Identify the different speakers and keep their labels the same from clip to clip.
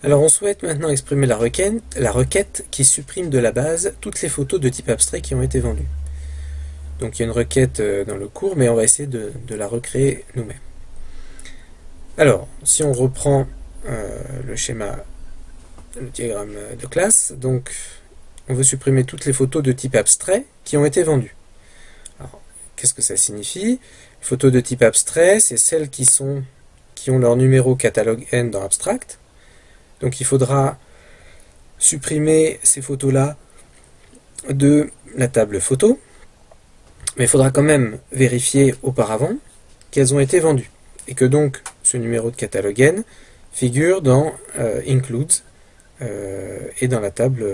Speaker 1: Alors on souhaite maintenant exprimer la requête qui supprime de la base toutes les photos de type abstrait qui ont été vendues. Donc il y a une requête dans le cours, mais on va essayer de la recréer nous-mêmes. Alors, si on reprend le schéma, le diagramme de classe, donc on veut supprimer toutes les photos de type abstrait qui ont été vendues. Alors, qu'est-ce que ça signifie? Les photos de type abstrait, c'est celles qui ont leur numéro catalogue N dans Abstract. Donc il faudra supprimer ces photos-là de la table photo, mais il faudra quand même vérifier auparavant qu'elles ont été vendues, et que donc ce numéro de catalogue N figure dans Includes et dans la table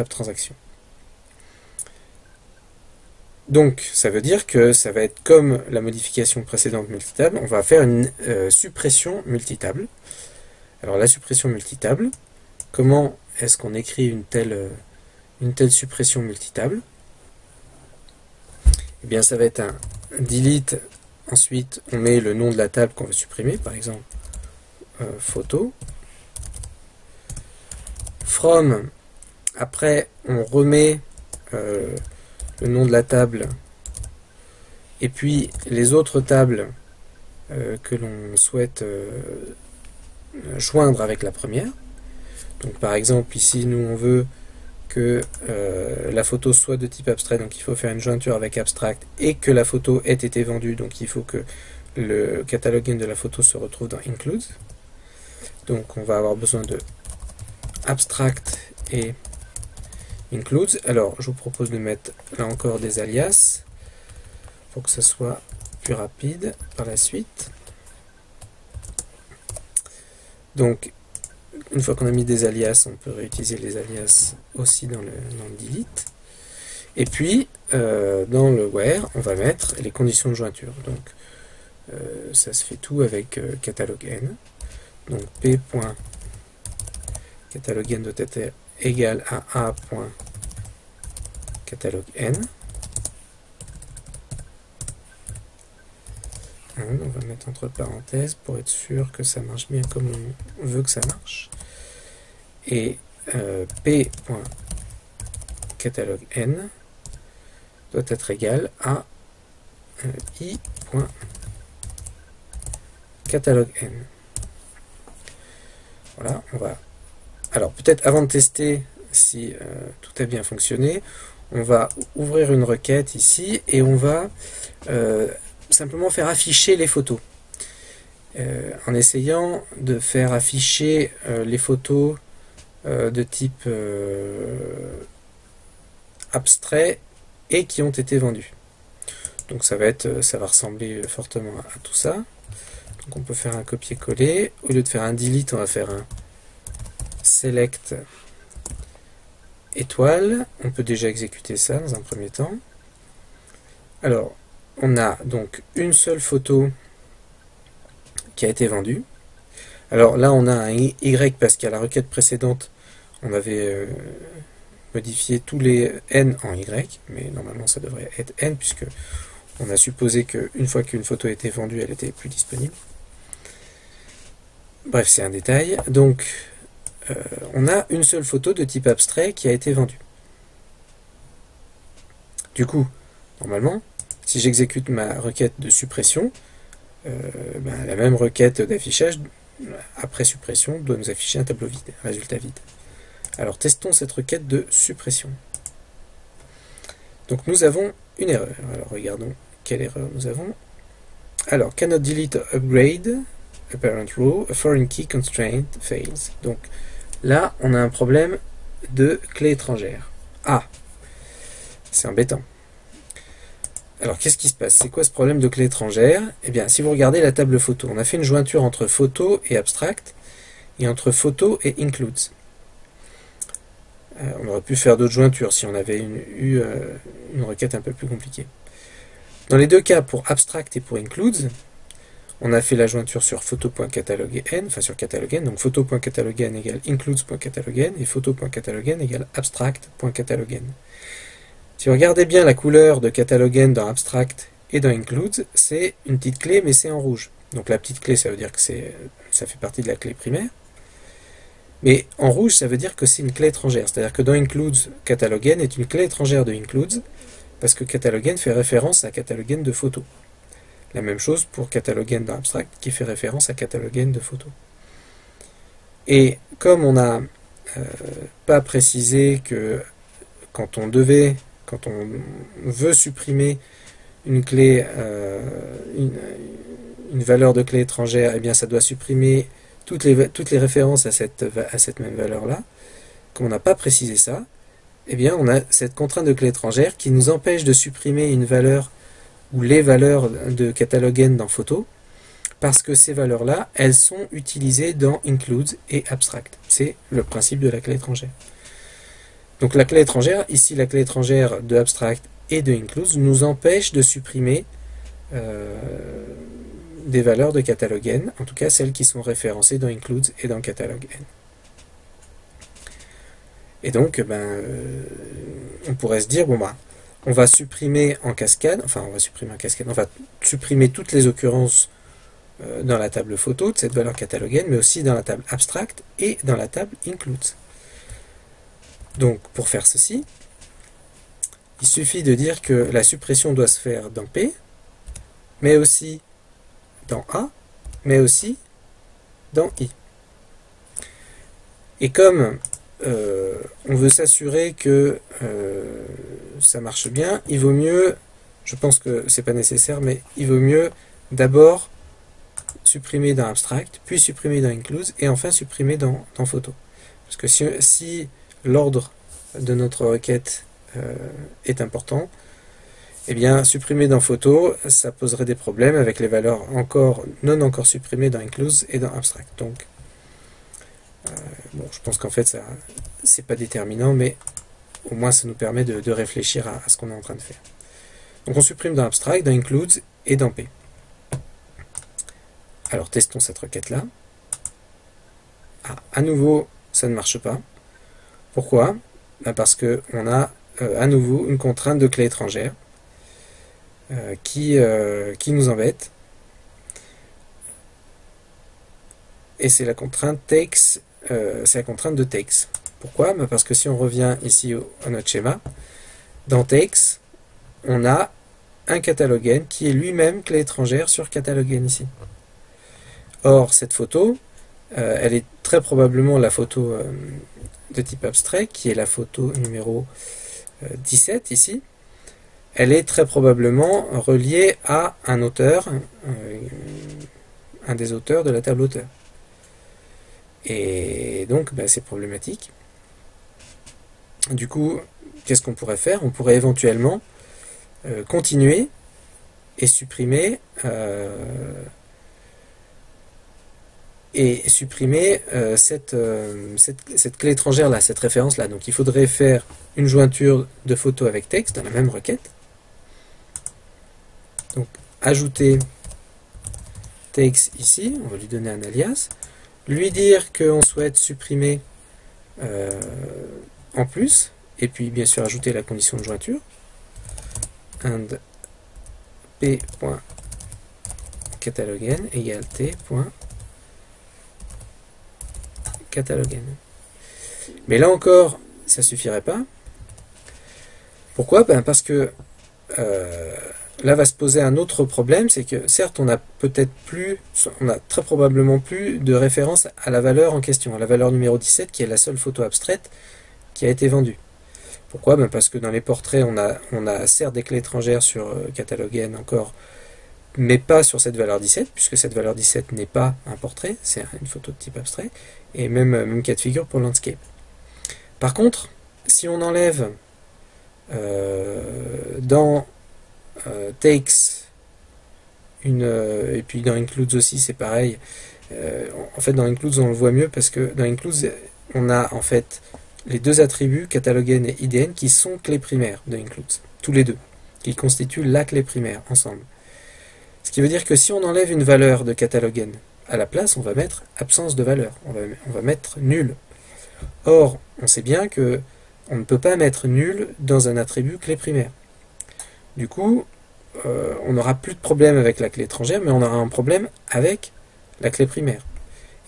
Speaker 1: transaction. Donc ça veut dire que ça va être comme la modification précédente multitable, on va faire une suppression multitable. Alors la suppression multitable, comment est-ce qu'on écrit une telle suppression multitable? Eh bien ça va être un delete, ensuite on met le nom de la table qu'on veut supprimer, par exemple photo. From, après on remet le nom de la table et puis les autres tables que l'on souhaite joindre avec la première. Donc par exemple ici nous on veut que la photo soit de type abstrait, donc il faut faire une jointure avec abstract, et que la photo ait été vendue, donc il faut que le catalogue N de la photo se retrouve dans Includes. Donc on va avoir besoin de abstract et Includes. Alors je vous propose de mettre là encore des alias pour que ce soit plus rapide par la suite. Donc une fois qu'on a mis des alias, on peut réutiliser les alias aussi dans le delete. Et puis dans le where, on va mettre les conditions de jointure. Donc ça se fait tout avec catalogue N. Donc p.catalogue N doit être égal à a.catalogue N. On va mettre entre parenthèses pour être sûr que ça marche bien comme on veut que ça marche. Et p.catalogue N doit être égal à i.catalogue N. Voilà, on va. Alors peut-être avant de tester si tout a bien fonctionné, on va ouvrir une requête ici et on va simplement faire afficher les photos. En essayant de faire afficher les photos de type abstrait et qui ont été vendues. Donc ça va ressembler fortement à tout ça. Donc on peut faire un copier-coller. Au lieu de faire un delete, on va faire un select étoile. On peut déjà exécuter ça dans un premier temps. Alors, on a donc une seule photo qui a été vendue. Alors là, on a un Y parce qu'à la requête précédente, on avait modifié tous les N en Y, mais normalement ça devrait être N puisque on a supposé qu'une fois qu'une photo était vendue, elle était plus disponible. Bref, c'est un détail. Donc, on a une seule photo de type abstrait qui a été vendue. Du coup, normalement, si j'exécute ma requête de suppression, la même requête d'affichage, après suppression, doit nous afficher un tableau vide, résultat vide. Alors, testons cette requête de suppression. Donc, nous avons une erreur. Alors, regardons quelle erreur nous avons. Alors, cannot delete or upgrade a parent row, a foreign key constraint fails. Donc, là, on a un problème de clé étrangère. Ah, c'est embêtant. Alors, qu'est-ce qui se passe? C'est quoi ce problème de clé étrangère? Eh bien, si vous regardez la table photo, on a fait une jointure entre photo et abstract, et entre photo et includes. On aurait pu faire d'autres jointures si on avait eu une requête un peu plus compliquée. Dans les deux cas, pour abstract et pour includes, on a fait la jointure sur photo.catalogue N, enfin sur catalogue N, donc photo.catalogue N égale includes.catalogue N, et photo.catalogue N égale abstract.catalogue N. Si vous regardez bien la couleur de catalogue N dans abstract et dans includes, c'est une petite clé, mais c'est en rouge. Donc la petite clé, ça veut dire que ça fait partie de la clé primaire. Mais en rouge, ça veut dire que c'est une clé étrangère. C'est-à-dire que dans includes, catalogen est une clé étrangère de includes, parce que catalogen fait référence à catalogen de photos. La même chose pour catalogen dans abstract, qui fait référence à catalogen de photos. Et comme on n'a pas précisé que quand on veut supprimer une clé, une valeur de clé étrangère, eh bien ça doit supprimer toutes les références à cette même valeur-là. Comme on n'a pas précisé ça, eh bien on a cette contrainte de clé étrangère qui nous empêche de supprimer une valeur ou les valeurs de catalogen dans photo, parce que ces valeurs-là, elles sont utilisées dans includes et abstract. C'est le principe de la clé étrangère. Donc la clé étrangère, ici la clé étrangère de abstract et de includes, nous empêche de supprimer des valeurs de catalogen, en tout cas celles qui sont référencées dans includes et dans catalogen. Et donc, on pourrait se dire, bon on va supprimer en cascade, on va supprimer toutes les occurrences dans la table photo de cette valeur catalogen, mais aussi dans la table abstract et dans la table includes. Donc, pour faire ceci, il suffit de dire que la suppression doit se faire dans P, mais aussi dans A, mais aussi dans I. Et comme on veut s'assurer que ça marche bien, il vaut mieux, je pense que c'est pas nécessaire, mais il vaut mieux d'abord supprimer dans abstract, puis supprimer dans includes, et enfin supprimer dans photo. Parce que si l'ordre de notre requête est important, eh bien supprimer dans photo, ça poserait des problèmes avec les valeurs non encore supprimées dans includes et dans abstract. Donc je pense qu'en fait ça c'est pas déterminant, mais au moins ça nous permet de réfléchir à ce qu'on est en train de faire. Donc on supprime dans abstract, dans includes et dans P. Alors testons cette requête là. À nouveau ça ne marche pas. Pourquoi? Parce que on a à nouveau une contrainte de clé étrangère qui nous embête. Et c'est la contrainte takes, c'est la contrainte de takes. Pourquoi? Parce que si on revient ici à notre schéma, dans takes, on a un catalogen qui est lui-même clé étrangère sur catalogen ici. Or, cette photo, elle est très probablement la photo de type abstrait, qui est la photo numéro 17 ici. Elle est très probablement reliée à un auteur, un des auteurs de la table auteur. Et donc, c'est problématique. Du coup, qu'est-ce qu'on pourrait faire? On pourrait éventuellement continuer et supprimer cette clé étrangère là, cette référence là. Donc il faudrait faire une jointure de photo avec texte dans la même requête. Donc ajouter texte ici, on va lui donner un alias, lui dire qu'on souhaite supprimer en plus, et puis bien sûr ajouter la condition de jointure, and p.catalogen égale t.catalogen. Mais là encore, ça suffirait pas. Pourquoi? Parce que là va se poser un autre problème, c'est que certes on a très probablement plus de référence à la valeur en question, à la valeur numéro 17 qui est la seule photo abstraite qui a été vendue. Pourquoi? Parce que dans les portraits on a certes des clés étrangères sur catalogen encore, mais pas sur cette valeur 17, puisque cette valeur 17 n'est pas un portrait, c'est une photo de type abstrait, et même cas de figure pour landscape. Par contre, si on enlève dans takes et puis dans includes aussi c'est pareil, en fait dans includes on le voit mieux parce que dans includes on a en fait les deux attributs catalogen et IDN qui sont clés primaires de includes, tous les deux, qui constituent la clé primaire ensemble. Ce qui veut dire que si on enlève une valeur de catalogen, à la place on va mettre absence de valeur, on va mettre nul. Or on sait bien que on ne peut pas mettre nul dans un attribut clé primaire. Du coup, on n'aura plus de problème avec la clé étrangère, mais on aura un problème avec la clé primaire.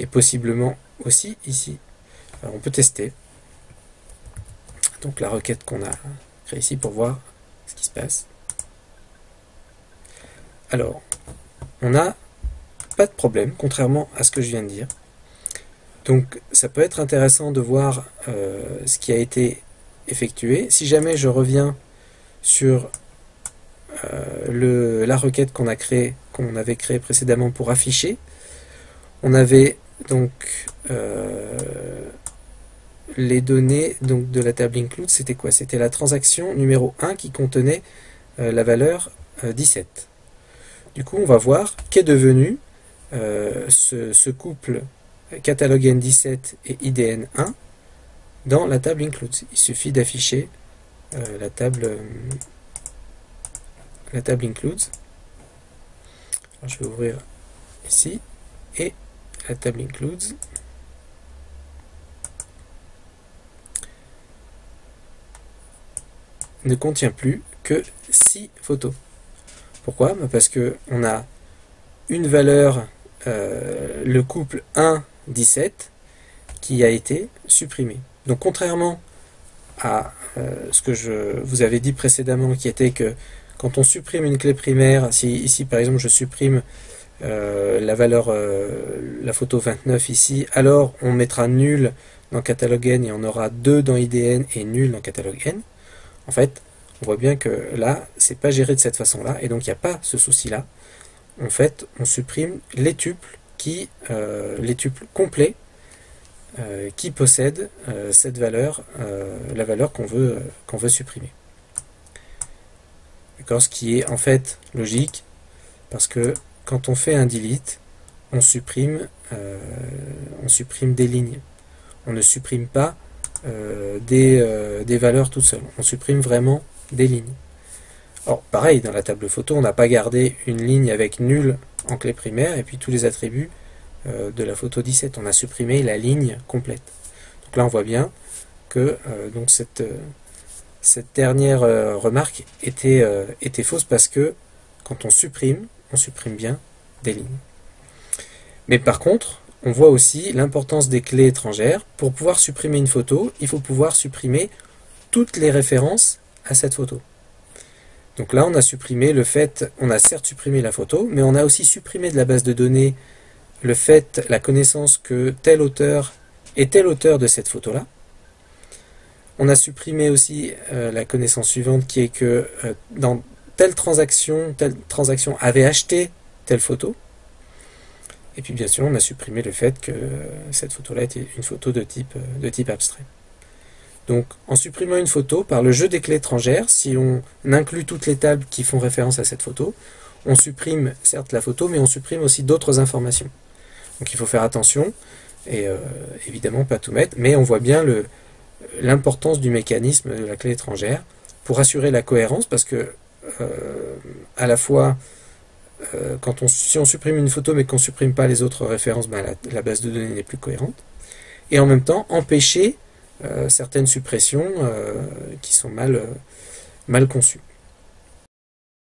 Speaker 1: Et possiblement aussi ici. Alors, on peut tester. Donc la requête qu'on a créée ici pour voir ce qui se passe. Alors, on n'a pas de problème, contrairement à ce que je viens de dire. Donc ça peut être intéressant de voir ce qui a été effectué. Si jamais je reviens sur la requête qu'on avait créée précédemment pour afficher, on avait donc les données donc, de la table include, c'était quoi? C'était la transaction numéro 1 qui contenait la valeur 17. Du coup, on va voir qu'est devenu ce couple catalogue N17 et IDN1 dans la table include. Il suffit d'afficher la table include. Alors, je vais ouvrir ici et la table include. Ne contient plus que 6 photos. Pourquoi? Parce que on a une valeur, le couple 1,17 qui a été supprimé. Donc contrairement à ce que je vous avais dit précédemment, qui était que quand on supprime une clé primaire, si ici par exemple je supprime la valeur, la photo 29 ici, alors on mettra nul dans catalogue N et on aura 2 dans IDN et nul dans catalogue N. En fait, on voit bien que là, c'est pas géré de cette façon-là, et donc il n'y a pas ce souci-là. En fait, on supprime les tuples complets qui possèdent cette valeur, la valeur qu'on veut supprimer. D'accord, ce qui est en fait logique, parce que quand on fait un delete, on supprime des lignes. On ne supprime pas des valeurs toutes seules. On supprime vraiment des lignes. Or, pareil, dans la table photo, on n'a pas gardé une ligne avec nul en clé primaire et puis tous les attributs de la photo 17. On a supprimé la ligne complète. Donc là, on voit bien que donc cette dernière remarque était fausse parce que quand on supprime bien des lignes. Mais par contre, on voit aussi l'importance des clés étrangères. Pour pouvoir supprimer une photo, il faut pouvoir supprimer toutes les références à cette photo. Donc là, on a supprimé on a certes supprimé la photo, mais on a aussi supprimé de la base de données la connaissance que tel auteur est tel auteur de cette photo-là. On a supprimé aussi la connaissance suivante qui est que dans telle transaction avait acheté telle photo. Et puis bien sûr, on a supprimé le fait que cette photo-là était une photo de type abstrait. Donc, en supprimant une photo, par le jeu des clés étrangères, si on inclut toutes les tables qui font référence à cette photo, on supprime certes la photo, mais on supprime aussi d'autres informations. Donc il faut faire attention, et évidemment pas tout mettre, mais on voit bien l'importance du mécanisme de la clé étrangère pour assurer la cohérence, parce que à la fois, si on supprime une photo mais qu'on ne supprime pas les autres références, la base de données n'est plus cohérente, et en même temps empêcher certaines suppressions qui sont mal conçues.